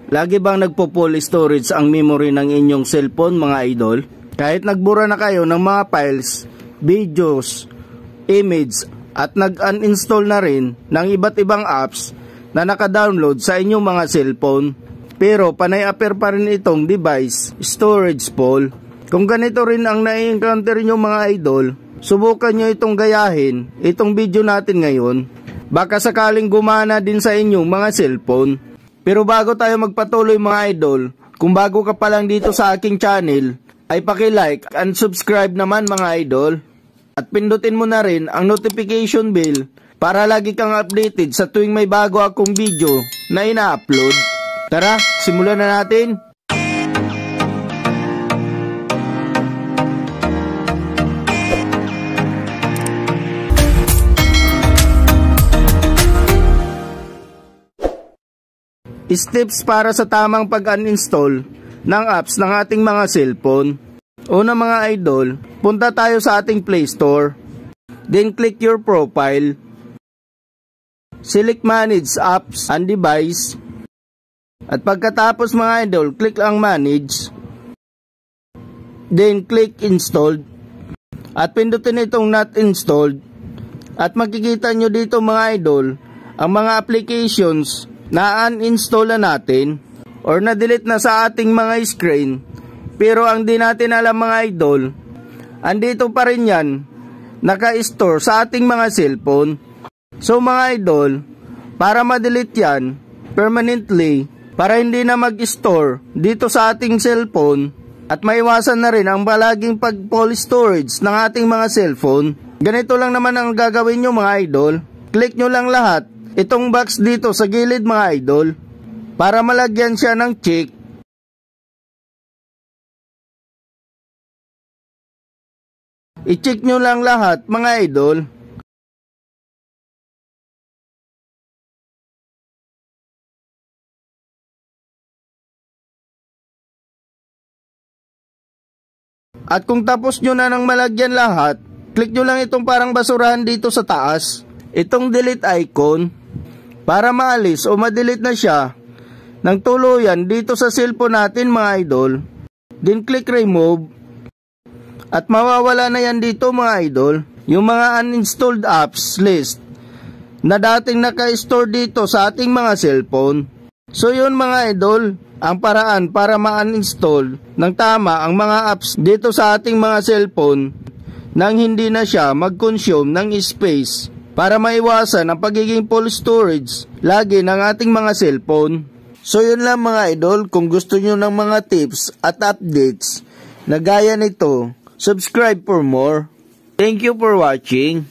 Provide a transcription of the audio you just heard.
Lagi bang nagpo-full storage ang memory ng inyong cellphone mga idol? Kahit nagbura na kayo ng mga files, videos, image at nag-uninstall na rin ng iba't ibang apps na naka-download sa inyong mga cellphone, pero panay-appear pa rin itong device storage full. Kung ganito rin ang na-encounter nyo mga idol, subukan nyo itong gayahin, itong video natin ngayon. Baka sakaling gumana din sa inyong mga cellphone. Pero bago tayo magpatuloy mga idol, kung bago ka pa lang dito sa aking channel, ay paki-like and subscribe naman mga idol. At pindutin mo na rin ang notification bell para lagi kang updated sa tuwing may bago akong video na ina-upload. Tara, simulan na natin! Steps para sa tamang pag-uninstall ng apps ng ating mga cellphone. Una mga idol, punta tayo sa ating Play Store. Then click your profile. Select Manage Apps and Device. At pagkatapos mga idol, click ang Manage. Then click Installed. At pindutin itong Not Installed. At makikita nyo dito mga idol, ang mga applications na uninstall na natin or na-delete na sa ating mga screen, pero ang di natin alam mga idol, andito pa rin yan naka-store sa ating mga cellphone. So mga idol, para ma-delete yan permanently, para hindi na mag-store dito sa ating cellphone at maiwasan na rin ang palaging pag-full storage ng ating mga cellphone, ganito lang naman ang gagawin nyo mga idol. Click nyo lang lahat itong box dito sa gilid mga idol para malagyan siya ng check. I-check nyo lang lahat mga idol. At kung tapos nyo na ng malagyan lahat, click nyo lang itong parang basurahan dito sa taas, itong delete icon, para maalis o ma-delete na siya ng tuluyan dito sa cellphone natin mga idol. Then click remove. At mawawala na yan dito mga idol, yung mga uninstalled apps list na dating naka-store dito sa ating mga cellphone. So yun mga idol, ang paraan para ma-uninstall ng tama ang mga apps dito sa ating mga cellphone nang hindi na siya mag-consume ng space, para maiwasan ang pagiging full storage lagi ng ating mga cellphone. So yun lang mga idol, kung gusto nyo ng mga tips at updates na gaya nito, subscribe for more. Thank you for watching.